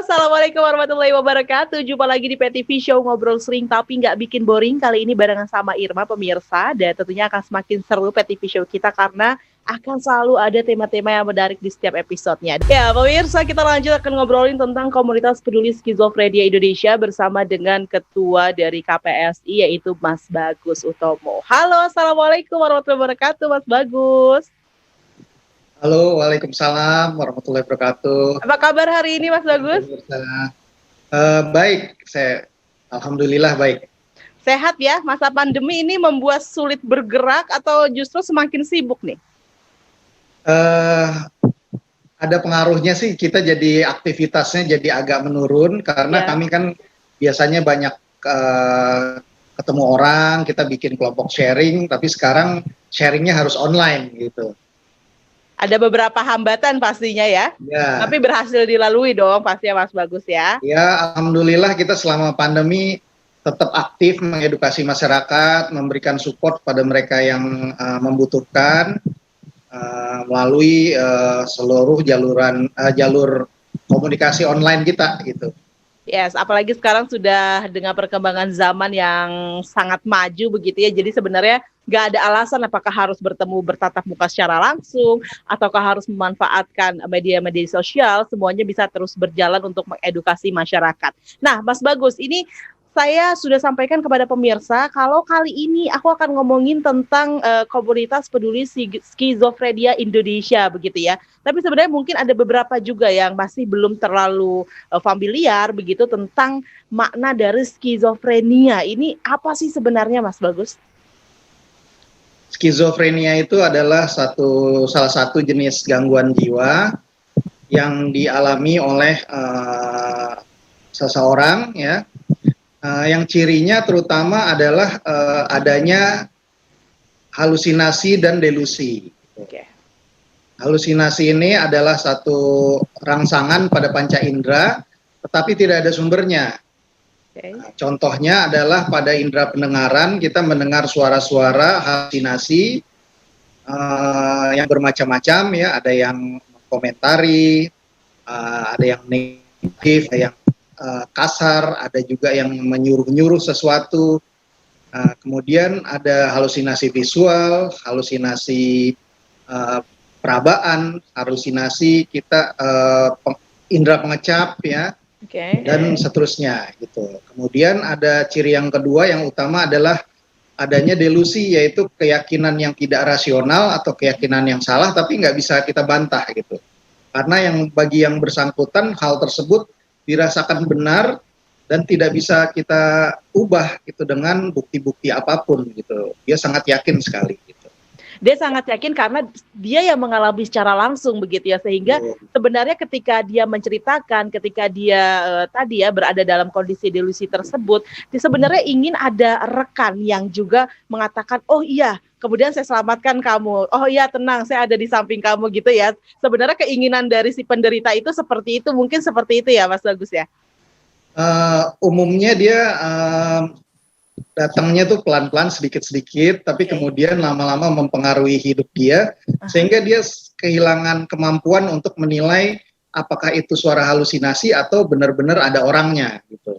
Assalamualaikum warahmatullahi wabarakatuh. Jumpa lagi di PTV Show, ngobrol sering tapi nggak bikin boring. Kali ini barengan sama Irma, pemirsa. Dan tentunya akan semakin seru PTV Show kita karena akan selalu ada tema-tema yang menarik di setiap episodenya. Ya, pemirsa, kita lanjut akan ngobrolin tentang komunitas peduli skizofrenia Indonesia bersama dengan ketua dari KPSI, yaitu Mas Bagus Utomo. Halo, Assalamualaikum warahmatullahi wabarakatuh, Mas Bagus. Halo, waalaikumsalam warahmatullahi wabarakatuh. Apa kabar hari ini, Mas Bagus? Baik, alhamdulillah baik. Sehat ya, masa pandemi ini membuat sulit bergerak atau justru semakin sibuk nih? Ada pengaruhnya sih, kita jadi aktivitasnya jadi agak menurun karena kami kan biasanya banyak ketemu orang, kita bikin kelompok sharing, tapi sekarang sharingnya harus online gitu. Ada beberapa hambatan pastinya ya, tapi berhasil dilalui dong pastinya Mas Bagus ya. Ya, alhamdulillah kita selama pandemi tetap aktif mengedukasi masyarakat, memberikan support pada mereka yang membutuhkan melalui seluruh jalur komunikasi online kita gitu. Yes, apalagi sekarang sudah dengan perkembangan zaman yang sangat maju begitu ya. Jadi sebenarnya nggak ada alasan apakah harus bertatap muka secara langsung ataukah harus memanfaatkan media-media sosial. Semuanya bisa terus berjalan untuk mengedukasi masyarakat. Nah, Mas Bagus, ini saya sudah sampaikan kepada pemirsa kalau kali ini aku akan ngomongin tentang komunitas peduli skizofrenia Indonesia begitu ya. Tapi sebenarnya mungkin ada beberapa juga yang masih belum terlalu familiar begitu tentang makna dari skizofrenia. Ini apa sih sebenarnya, Mas Bagus? Skizofrenia itu adalah salah satu jenis gangguan jiwa yang dialami oleh seseorang ya. Yang cirinya terutama adalah adanya halusinasi dan delusi. Okay. Halusinasi ini adalah satu rangsangan pada panca indera, tetapi tidak ada sumbernya. Okay. Contohnya adalah pada indera pendengaran, kita mendengar suara-suara halusinasi yang bermacam-macam ya, ada yang komentari, ada yang negatif, ada yang kasar, ada juga yang menyuruh-nyuruh sesuatu. Kemudian ada halusinasi visual, halusinasi perabaan, halusinasi kita indera pengecap ya, dan seterusnya gitu. Kemudian ada ciri yang kedua yang utama adalah adanya delusi, yaitu keyakinan yang tidak rasional atau keyakinan yang salah tapi nggak bisa kita bantah gitu. Karena bagi yang bersangkutan hal tersebut dirasakan benar dan tidak bisa kita ubah gitu dengan bukti-bukti apapun gitu. Dia sangat yakin sekali gitu. Dia sangat yakin karena dia yang mengalami secara langsung begitu ya, sehingga sebenarnya ketika dia menceritakan, ketika dia tadi ya berada dalam kondisi delusi tersebut, dia sebenarnya ingin ada rekan yang juga mengatakan, oh iya, kemudian saya selamatkan kamu, oh iya tenang, saya ada di samping kamu gitu ya. Sebenarnya keinginan dari si penderita itu seperti itu, mungkin seperti itu ya Mas Bagus ya? Umumnya dia datangnya tuh pelan-pelan sedikit-sedikit, tapi kemudian lama-lama mempengaruhi hidup dia, sehingga dia kehilangan kemampuan untuk menilai apakah itu suara halusinasi atau benar-benar ada orangnya gitu.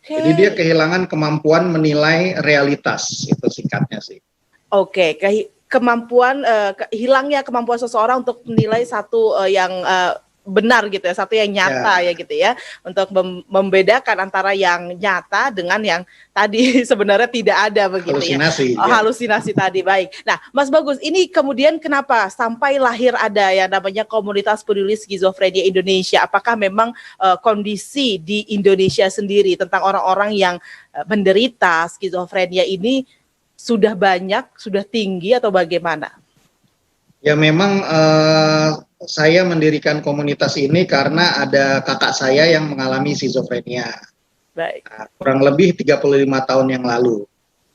Jadi dia kehilangan kemampuan menilai realitas, itu singkatnya sih. Kemampuan hilangnya kemampuan seseorang untuk menilai satu yang benar gitu ya, satu yang nyata ya gitu ya, untuk membedakan antara yang nyata dengan yang tadi sebenarnya tidak ada begitu halusinasi, ya. Halusinasi tadi, baik. Nah, Mas Bagus, ini kemudian kenapa sampai lahir ada yang namanya komunitas peduli skizofrenia Indonesia? Apakah memang kondisi di Indonesia sendiri tentang orang-orang yang menderita skizofrenia ini sudah banyak, sudah tinggi atau bagaimana? Ya memang saya mendirikan komunitas ini karena ada kakak saya yang mengalami skizofrenia. Baik. Kurang lebih 35 tahun yang lalu.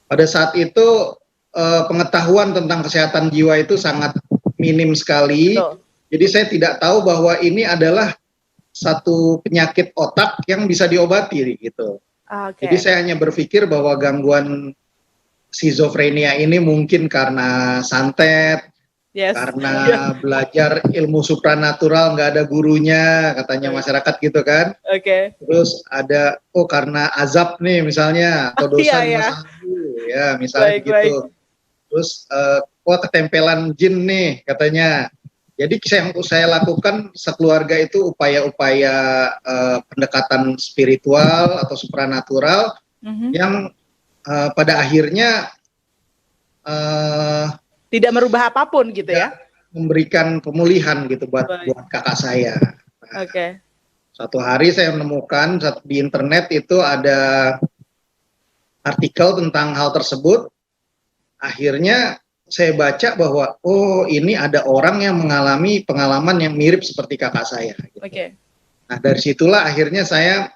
Pada saat itu pengetahuan tentang kesehatan jiwa itu sangat minim sekali. Betul. Jadi saya tidak tahu bahwa ini adalah satu penyakit otak yang bisa diobati gitu. Jadi saya hanya berpikir bahwa gangguan skizofrenia ini mungkin karena santet, Yes. karena belajar ilmu supranatural nggak ada gurunya, katanya masyarakat gitu kan. Oke. Terus ada, oh karena azab nih misalnya, atau dosa Iya, di ya. masa lalu, ya misalnya Baik, baik. begitu. Terus, wah ketempelan jin nih katanya. Jadi yang saya lakukan sekeluarga itu upaya-upaya pendekatan spiritual atau supranatural yang pada akhirnya tidak merubah apapun gitu ya? Memberikan pemulihan gitu buat kakak saya. Nah, suatu hari saya menemukan di internet itu ada artikel tentang hal tersebut. Akhirnya saya baca bahwa oh ini ada orang yang mengalami pengalaman yang mirip seperti kakak saya. Gitu. Nah dari situlah akhirnya saya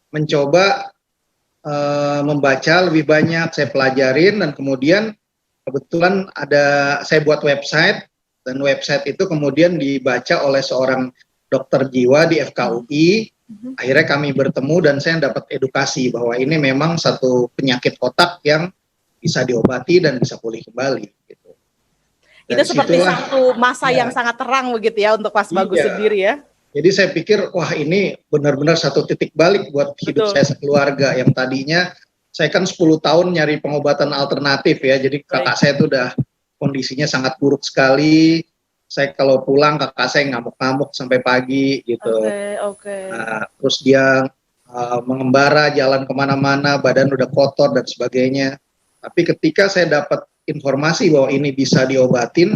mencoba membaca lebih banyak, saya pelajarin dan kemudian kebetulan saya buat website dan website itu kemudian dibaca oleh seorang dokter jiwa di FKUI. Akhirnya kami bertemu dan saya dapat edukasi bahwa ini memang satu penyakit otak yang bisa diobati dan bisa pulih kembali. Gitu. Itu seperti satu masa yang sangat terang begitu ya untuk Mas Bagus sendiri ya. Jadi saya pikir wah ini benar-benar satu titik balik buat hidup saya sekeluarga yang tadinya saya kan 10 tahun nyari pengobatan alternatif ya. Jadi kakak saya itu udah kondisinya sangat buruk sekali. Saya kalau pulang kakak saya ngamuk-ngamuk sampai pagi gitu. Nah, terus dia mengembara jalan kemana-mana, badan udah kotor dan sebagainya. Tapi ketika saya dapat informasi bahwa ini bisa diobatin,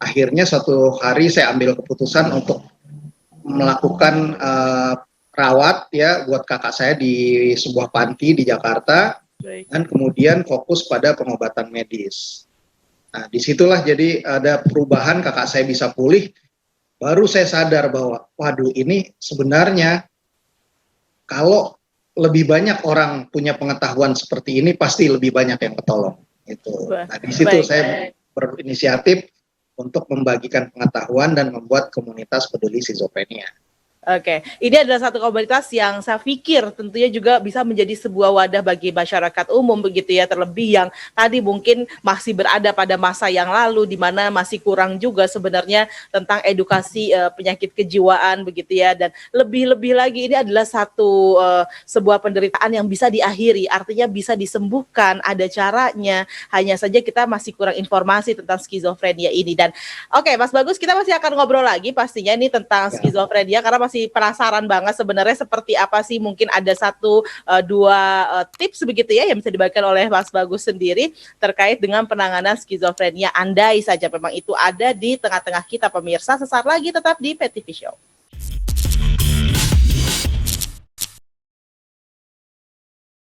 akhirnya suatu hari saya ambil keputusan untuk melakukan rawat ya buat kakak saya di sebuah panti di Jakarta dan kemudian fokus pada pengobatan medis. Nah disitulah jadi ada perubahan, kakak saya bisa pulih. Baru saya sadar bahwa waduh ini sebenarnya kalau lebih banyak orang punya pengetahuan seperti ini pasti lebih banyak yang ketolong. Gitu. Nah di situ saya berinisiatif untuk membagikan pengetahuan dan membuat komunitas peduli skizofrenia. Ini adalah satu komunitas yang saya pikir tentunya juga bisa menjadi sebuah wadah bagi masyarakat umum begitu ya, terlebih yang tadi mungkin masih berada pada masa yang lalu di mana masih kurang juga sebenarnya tentang edukasi penyakit kejiwaan begitu ya, dan lebih-lebih lagi ini adalah sebuah penderitaan yang bisa diakhiri, artinya bisa disembuhkan, ada caranya, hanya saja kita masih kurang informasi tentang skizofrenia ini. Dan Mas Bagus, kita masih akan ngobrol lagi pastinya ini tentang skizofrenia karena masih penasaran banget sebenarnya seperti apa sih, mungkin ada dua tips begitu ya yang bisa dibagikan oleh Mas Bagus sendiri terkait dengan penanganan skizofrenia, andai saja memang itu ada di tengah-tengah kita pemirsa. Sesaat lagi tetap di PTV Show.